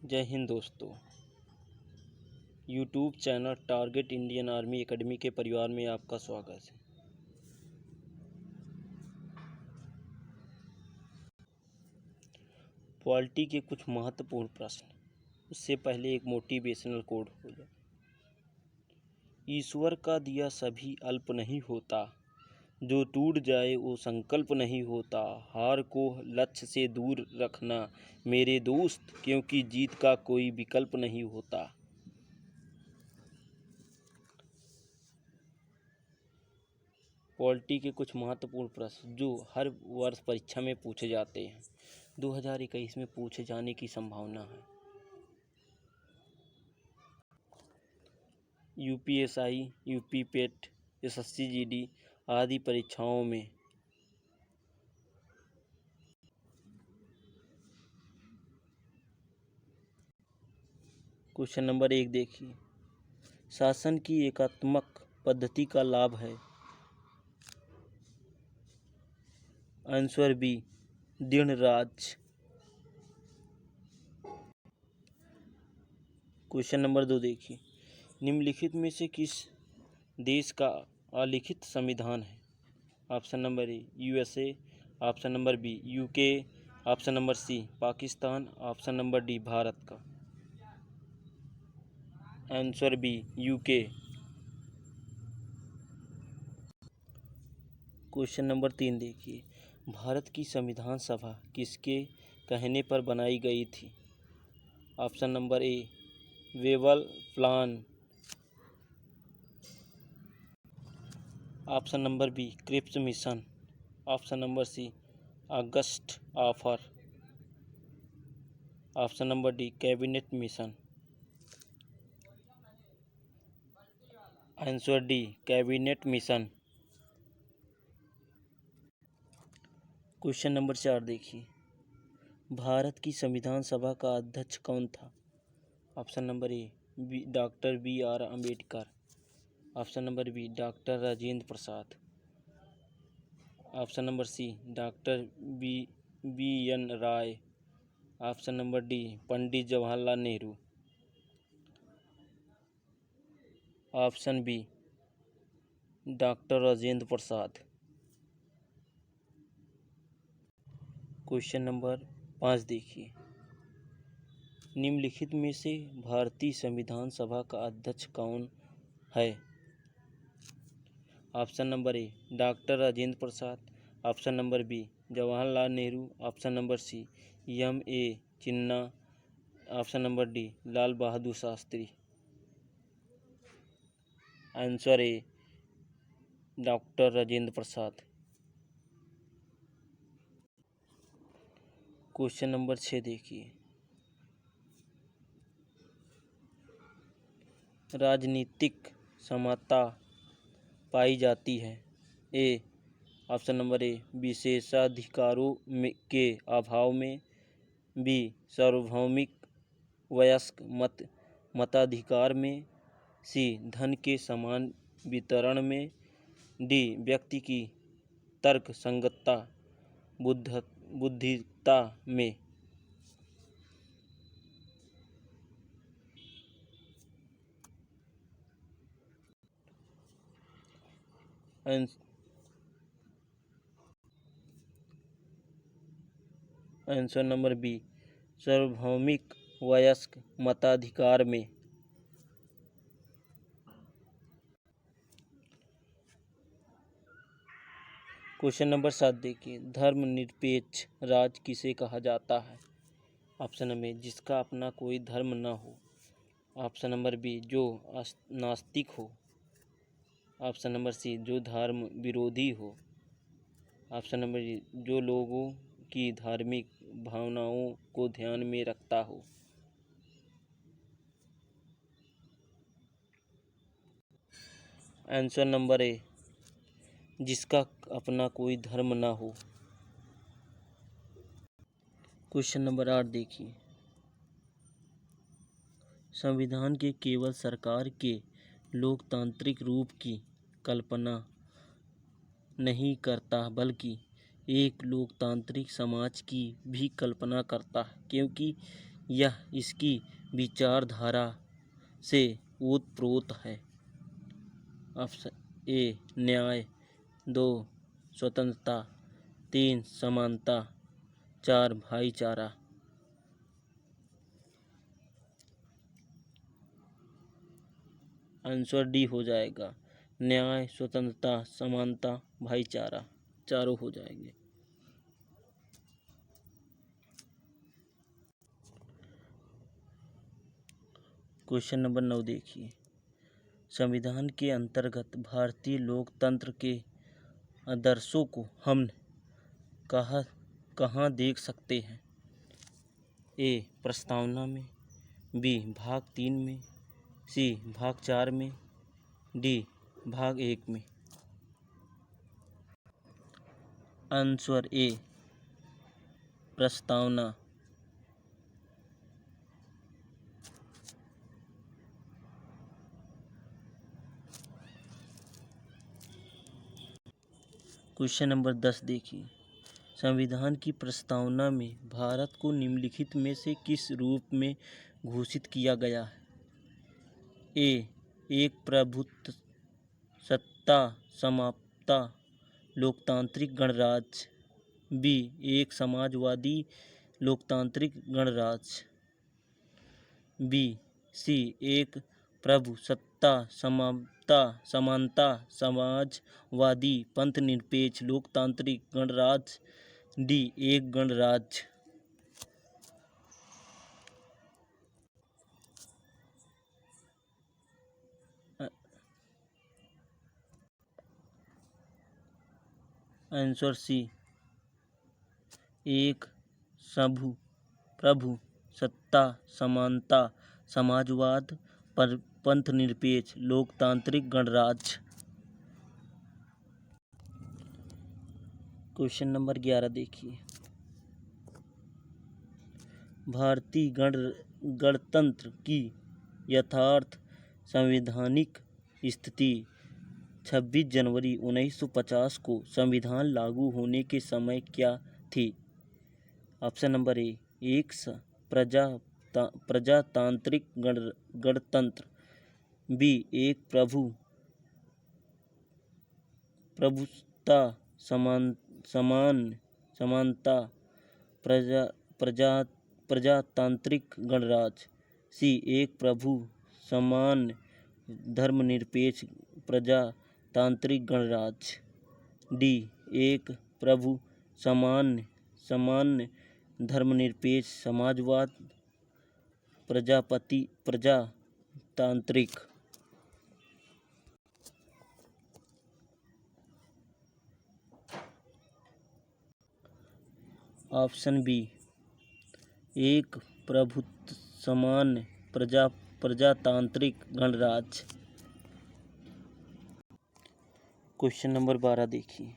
जय हिंद दोस्तों। YouTube channel target Indian army academy के परिवार में आपका स्वागत है। पॉलिटी के कुछ महत्वपूर्ण प्रश्न। उससे पहले एक मोटिवेशनल कोड हो जाए। ईश्वर का दिया सभी अल्प नहीं होता, जो टूट जाए वो संकल्प नहीं होता। हार को लक्ष्य से दूर रखना मेरे दोस्त, क्योंकि जीत का कोई विकल्प नहीं होता। पॉलिटी के कुछ महत्वपूर्ण प्रश्न जो हर वर्ष परीक्षा में पूछे जाते हैं, 2021 में पूछे जाने की संभावना है। यूपीएसआई, यूपीपेट, एसएससी-जीडी आदि परीक्षाओं में क्वेश्चन नंबर 1 देखिए, शासन की एकात्मक पद्धति का लाभ है। आंसर बी, दृढ़ राज्य। क्वेश्चन नंबर 2 देखिए, निम्नलिखित में से किस देश का अलिखित संविधान है। Option number A USA, option number B UK, option number C Pakistan, option number D Bharat का। Answer B UK. Question number 3 देखिए, भारत की संविधान सभा किसके कहने पर बनाई गई थी। Option number A Wavell plan, option number B Cripps mission, option number C August offer, option number D cabinet mission. Answer D cabinet mission. Question number 4 देखिए, भारत की संविधान सभा का अध्यक्ष कौन था। Option number A doctor BR Ambedkar, option number B doctor Rajendra Prasad, option number C doctor BN Rai, option number D Pandit Jawaharlal Nehru, option B doctor Rajendra Prasad. Question number 5 देखिए, निम्नलिखित में से भारतीय संविधान सभा का अध्यक्ष कौन है। Option number A doctor Rajendra Prasad, option number B Jawaharlal Nehru, option number C MA Jinnah, option number D Lal Bahadur Shastri. Answer A doctor Rajendra Prasad. Question number 6 देखिए, राजनीतिक समानता पाई जाती है। ए ऑप्शन नंबर ए विशेषाधिकारों के अभाव में, बी सार्वभौमिक वयस्क मताधिकार में, सी धन के समान वितरण में, डी व्यक्ति की तर्क संगतता बुद्धिता में। आंसर नंबर बी सार्वभौमिक वयस्क मताधिकार में। क्वेश्चन नंबर 7 देखिए, धर्मनिरपेक्ष राज्य किसे कहा जाता है। ऑप्शन नंबर ए जिसका अपना कोई धर्म न हो, ऑप्शन नंबर बी जो नास्तिक हो, ऑप्शन नंबर सी जो धर्म विरोधी हो, ऑप्शन नंबर डी जो लोगों की धार्मिक भावनाओं को ध्यान में रखता हो। आंसर नंबर ए जिसका अपना कोई धर्म ना हो। क्वेश्चन नंबर 8 देखिए, संविधान के केवल सरकार के लोकतांत्रिक रूप की कल्पना नहीं करता, बल्कि एक लोकतांत्रिक समाज की भी कल्पना करता है, क्योंकि यह इसकी विचारधारा से ओतप्रोत है। ऑप्शन ए न्याय, 2 स्वतंत्रता, 3 समानता, 4 भाईचारा। आंसर डी हो जाएगा। न्याय, स्वतंत्रता, समानता, भाईचारा, चारों हो जाएंगे। क्वेश्चन नंबर 9 देखिए। संविधान के अंतर्गत भारतीय लोकतंत्र के आदर्शों को हम कहाँ देख सकते हैं? ए प्रस्तावना में, बी भाग 3 में, सी भाग 4 में, डी भाग 1 में। आंसर ए प्रस्तावना। क्वेश्चन नंबर 10 देखिए। संविधान की प्रस्तावना में भारत को निम्नलिखित में से किस रूप में घोषित किया गया है? ए एक प्रभुत्व सत्ता समाप्ता लोकतांत्रिक गणराज्य, बी एक समाजवादी लोकतांत्रिक गणराज्य, बी सी एक प्रभु सत्ता समानता समाजवादी पंथनिरपेक्ष लोकतांत्रिक गणराज्य, डी एक गणराज्य। आंसर सी एक प्रभु सत्ता समानता समाजवाद पर पंथनिरपेक्ष लोकतांत्रिक गणराज्य। क्वेश्चन नंबर 11 देखिए। भारतीय गणतंत्र की यथार्थ संवैधानिक स्थिति 26 जनवरी 1950 को संविधान लागू होने के समय क्या थी? ऑप्शन नंबर ए एक प्रजातांत्रिक गणतंत्र, बी एक प्रभुसत्ता समानता प्रजातांत्रिक गणराज्य, सी एक प्रभु समान धर्मनिरपेक्ष प्रजातांत्रिक गणराज्य, डी एक प्रभु समान धर्मनिरपेक्ष समाजवाद प्रजातांत्रिक। ऑप्शन बी एक प्रभुत्व समान प्रजातांत्रिक गणराज्य। क्वेश्चन नंबर 12 देखिए।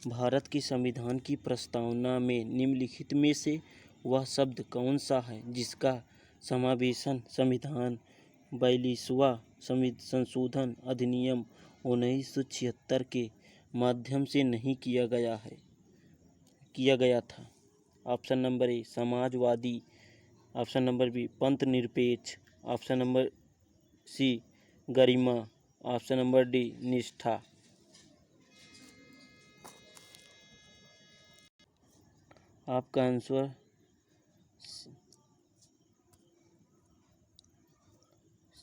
भारत के संविधान की प्रस्तावना में निम्नलिखित में से वह शब्द कौन सा है जिसका समावेशन संविधान 42वां संशोधन अधिनियम 1976 के माध्यम से नहीं किया गया था? ऑप्शन नंबर ए समाजवादी, ऑप्शन नंबर बी पंथनिरपेक्ष, ऑप्शन नंबर सी गरिमा, ऑप्शन नंबर डी निष्ठा। आपका आंसर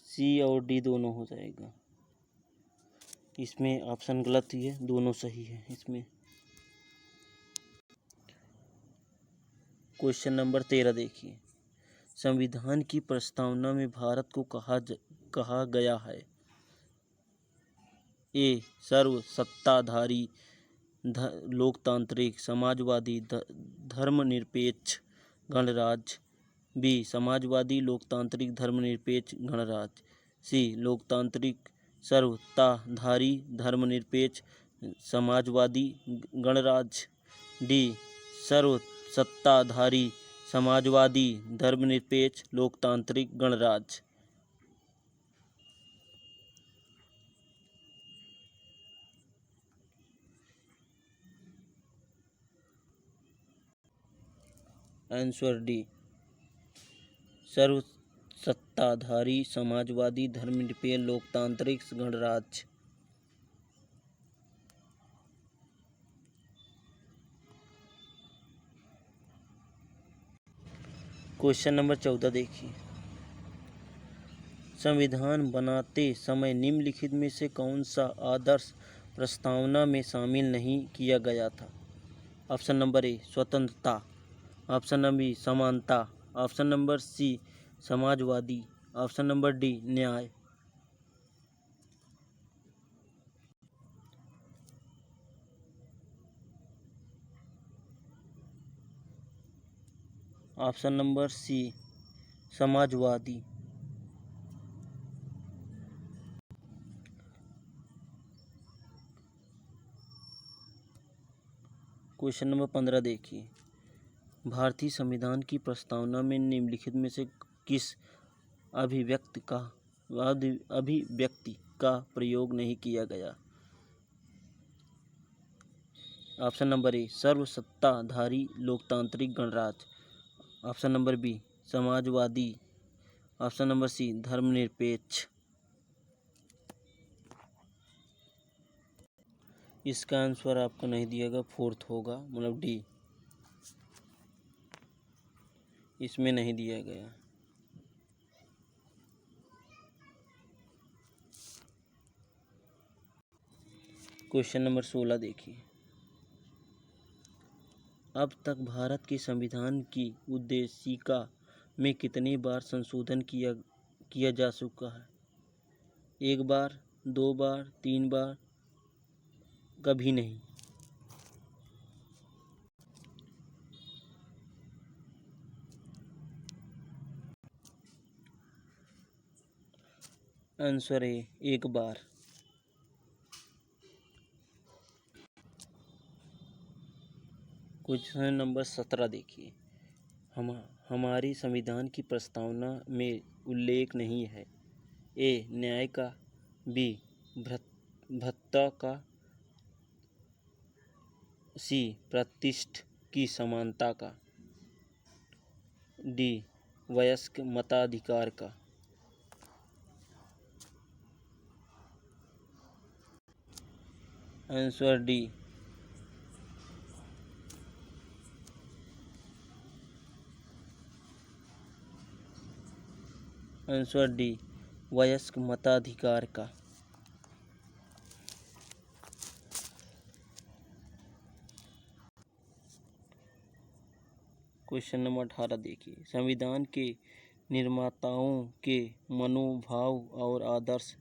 सी और डी दोनों हो जाएगा। इसमें ऑप्शन गलत ही है, दोनों सही है इसमें। क्वेश्चन नंबर 13 देखिए। संविधान की प्रस्तावना में भारत को कहा गया है? ए सर्व सत्ताधारी लोकतांत्रिक समाजवादी धर्मनिरपेक्ष गणराज्य, बी समाजवादी लोकतांत्रिक धर्मनिरपेक्ष गणराज्य, सी लोकतांत्रिक सर्वसत्ताधारी धर्मनिरपेक्ष समाजवादी गणराज्य, डी सर्वसत्ताधारी समाजवादी धर्मनिरपेक्ष लोकतांत्रिक गणराज्य। आंसर डी सर्व सत्ताधारी, समाजवादी, धर्मनिरपेक्ष, लोकतांत्रिक, गणराज्य। क्वेश्चन नंबर 14 देखिए, संविधान बनाते समय निम्नलिखित में से कौन सा आदर्श प्रस्तावना में शामिल नहीं किया गया था? ऑप्शन नंबर ए स्वतंत्रता, ऑप्शन नंबर बी समानता, ऑप्शन नंबर सी समाजवादी, ऑप्शन नंबर डी न्याय। ऑप्शन नंबर सी समाजवादी। क्वेश्चन नंबर 15 देखिए, भारतीय संविधान की प्रस्तावना में निम्नलिखित में से किस अभिव्यक्ति का प्रयोग नहीं किया गया? ऑप्शन नंबर ए सर्वसत्ताधारी, लोकतांत्रिक, गणराज्य, ऑप्शन नंबर बी समाजवादी, ऑप्शन नंबर सी धर्मनिरपेक्ष। इसका आंसर आपका नहीं दिया गया, फोर्थ होगा, मतलब डी, इसमें नहीं दिया गया। क्वेश्चन नंबर 16 देखिए, अब तक भारत के संविधान की उद्देशिका में कितनी बार संशोधन किया जा चुका है? एक बार, दो बार, तीन बार, कभी नहीं। आंसर है एक बार। क्वेश्चन नंबर 17 देखिए, हमारी संविधान की प्रस्तावना में उल्लेख नहीं है। ए न्याय का, बी भ्रातृत्व का, सी प्रतिष्ठा की समानता का, डी वयस्क मताधिकार का। Answer D. आंसर डी वयस्क मताधिकार का। क्वेश्चन नंबर 18 देखिए, संविधान के निर्माताओं के मनोभाव और आदर्श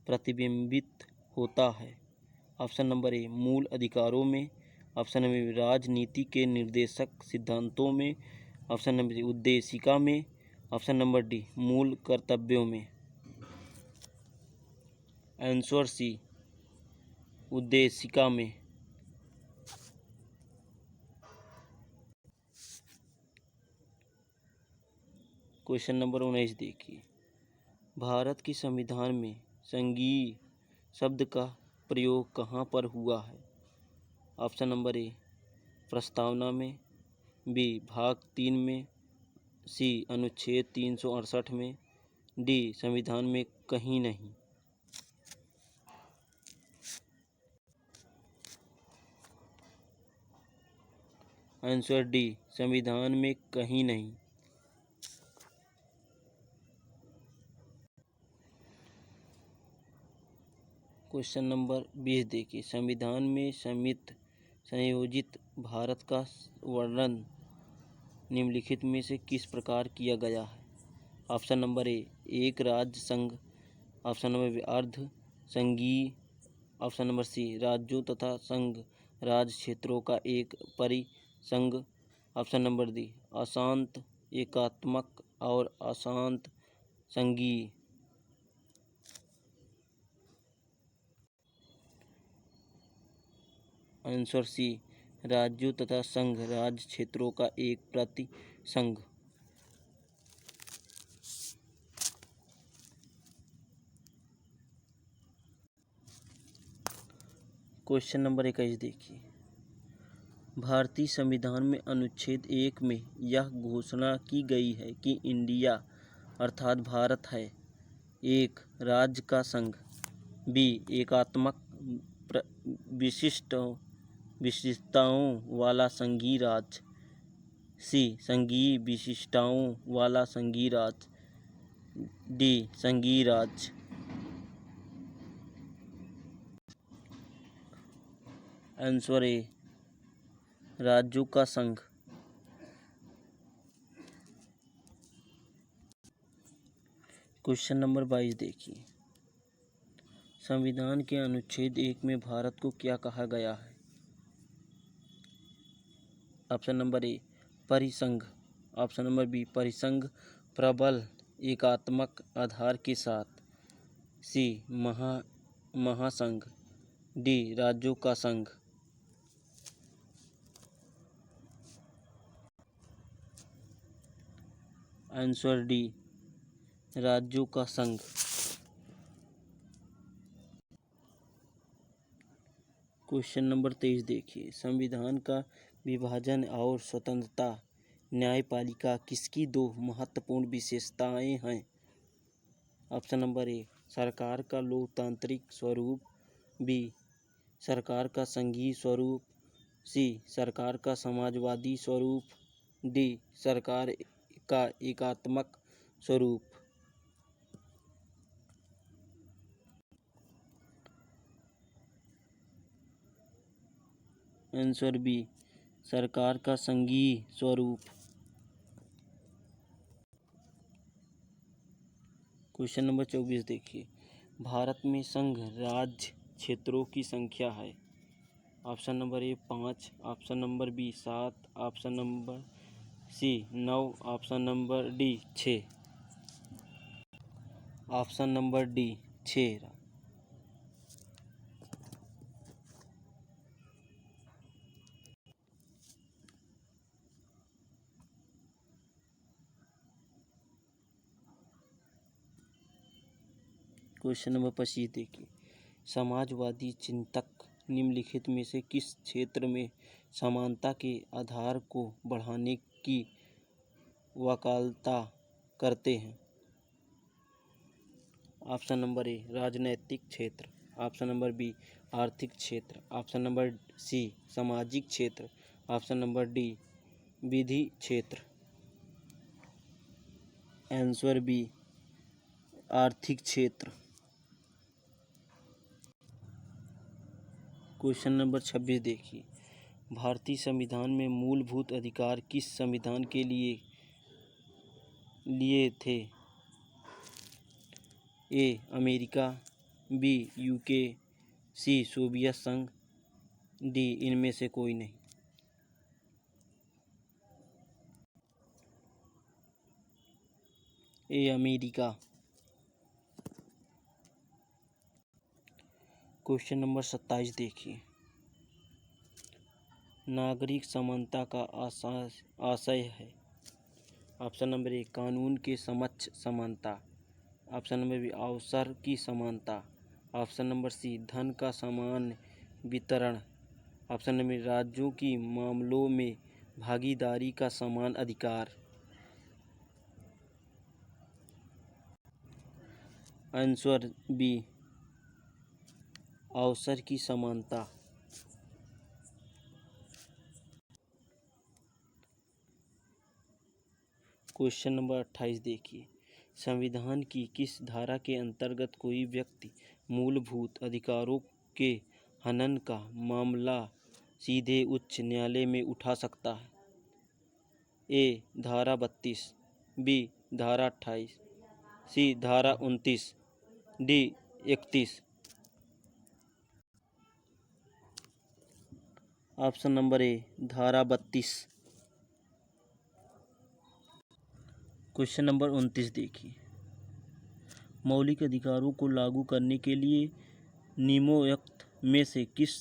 प्रतिबिंबित होता है? ऑप्शन नंबर ए मूल अधिकारों में, ऑप्शन नंबर बी राजनीति के निर्देशक सिद्धांतों में, ऑप्शन नंबर सी उद्देशिका में, ऑप्शन नंबर डी मूल कर्तव्यों में। आंसर सी उद्देशिका में। क्वेश्चन नंबर 19 देखिए, भारत के संविधान में संघीय शब्द का प्रयोग कहाँ पर हुआ है? ऑप्शन नंबर ए प्रस्तावना में, बी भाग 3 में, सी अनुच्छेद 368 में, डी संविधान में कहीं नहीं। आंसर डी संविधान में कहीं नहीं। क्वेश्चन नंबर 20 देखिए, संविधान में संयोजित भारत का वर्णन निम्नलिखित में से किस प्रकार किया गया है? ऑप्शन नंबर ए एक राज्य संघ, ऑप्शन नंबर बी अर्ध संघीय, ऑप्शन नंबर सी राज्यों तथा संघ राज्य क्षेत्रों का एक परिसंघ, ऑप्शन नंबर डी अशांत एकात्मक और अशांत संघीय। आंसर सी राज्यों तथा संघ राज्य क्षेत्रों का एक प्रतिसंघ। क्वेश्चन नंबर 21 देखिए, भारतीय संविधान में अनुच्छेद 1 में यह घोषणा की गई है कि इंडिया अर्थात भारत है। एक राज्य का संघ। बी एकात्मक विशिष्टताओं वाला संघीय राज्य। सी संघीय विशिष्टताओं वाला संघीय राज्य। डी संघीय राज्य। आंसर ए राज्यों का संघ। क्वेश्चन नंबर 22 देखिए, संविधान के अनुच्छेद 1 में भारत को क्या कहा गया है? ऑप्शन नंबर ए परिसंघ। ऑप्शन नंबर बी परिसंघ प्रबल एकात्मक आधार के साथ। सी महासंघ। डी राज्यों का संघ। आंसर डी राज्यों का संघ। क्वेश्चन नंबर 23 देखिए, संविधान का विभाजन और स्वतंत्रता न्यायपालिका किसकी दो महत्वपूर्ण विशेषताएं हैं? ऑप्शन नंबर ए सरकार का लोकतांत्रिक स्वरूप। बी सरकार का संघीय स्वरूप। सी सरकार का समाजवादी स्वरूप। डी सरकार का एकात्मक स्वरूप। आंसर बी सरकार का संघीय स्वरूप। क्वेश्चन नंबर 24 देखिए, भारत में संघ राज्य क्षेत्रों की संख्या है। Option number A 5। Option number B 7। Option number C 9। Option number D 6। Option number D 6। Question number 25 देखिए, समाजवादी चिंतक निम्नलिखित में से किस क्षेत्र में समानता के आधार को बढ़ाने की वकालत करते हैं? ऑप्शन नंबर ए राजनैतिक क्षेत्र। ऑप्शन नंबर बी आर्थिक क्षेत्र। ऑप्शन नंबर सी सामाजिक क्षेत्र। ऑप्शन नंबर डी विधि क्षेत्र। आंसर बी आर्थिक क्षेत्र। क्वेश्चन नंबर 26 देखिए, भारतीय संविधान में मूलभूत अधिकार किस संविधान के लिए थे? A America. B UK. C Soviet संघ। डी इनमें से कोई नहीं। A America. क्वेश्चन नंबर 27 देखिए, नागरिक समानता का आशय है। ऑप्शन नंबर ए कानून के समक्ष समानता। ऑप्शन नंबर बी अवसर की समानता। ऑप्शन नंबर सी धन का समान वितरण। ऑप्शन नंबर राज्यों की मामलों में भागीदारी का समान अधिकार। आंसर बी अवसर की समानता। क्वेश्चन नंबर 28 देखिए, संविधान की किस धारा के अंतर्गत कोई व्यक्ति मूलभूत अधिकारों के हनन का मामला सीधे उच्च न्यायालय में उठा सकता है? ए धारा 32। बी धारा 28। सी धारा 29। डी 31। ऑप्शन नंबर ए धारा 32। क्वेश्चन नंबर 29 देखिए, मौलिक अधिकारों को लागू करने के लिए निम्नोक्त में से किस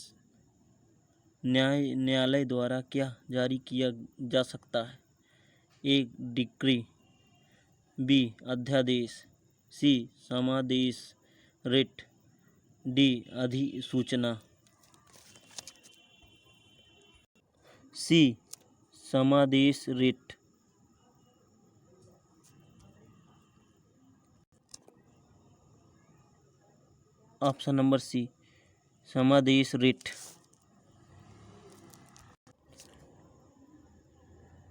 न्यायालय द्वारा क्या जारी किया जा सकता है? ए डिक्री। बी अध्यादेश। सी समादेश रिट। डी अधिसूचना। सी समादेश रिट। ऑप्शन नंबर सी समादेश रिट।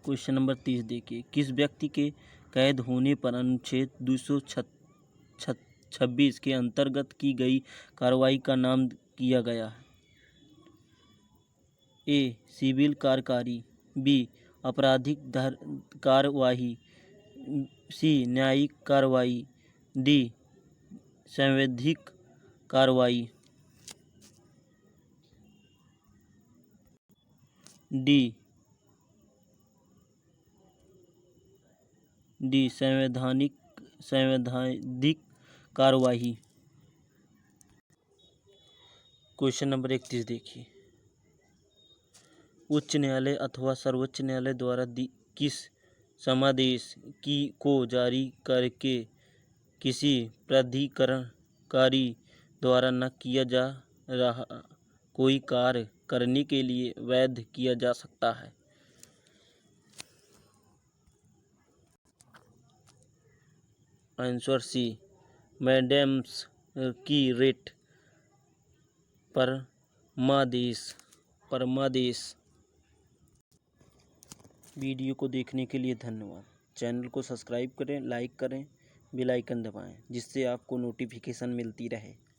क्वेश्चन नंबर 30 देखिए, किस व्यक्ति के कैद होने पर अनुच्छेद 226 के अंतर्गत की गई कार्रवाई का नाम किया गया है? ए सिविल कार्यवाही, बी आपराधिक कार्यवाही, सी न्यायिक कार्रवाई, डी संवैधानिक कार्रवाई। डी संवैधानिक कार्रवाई। क्वेश्चन नंबर 31 देखिए, उच्च न्यायालय अथवा सर्वोच्च न्यायालय द्वारा किस समादेश को जारी करके किसी प्राधिकरणकारी द्वारा न किया जा रहा कोई कार्य करने के लिए वैध किया जा सकता है? आंसर सी मैंडेटस की रिट परमादेश। वीडियो को देखने के लिए धन्यवाद। चैनल को सब्सक्राइब करें, लाइक करें, बेल आइकन दबाएं, जिससे आपको नोटिफिकेशन मिलती रहे।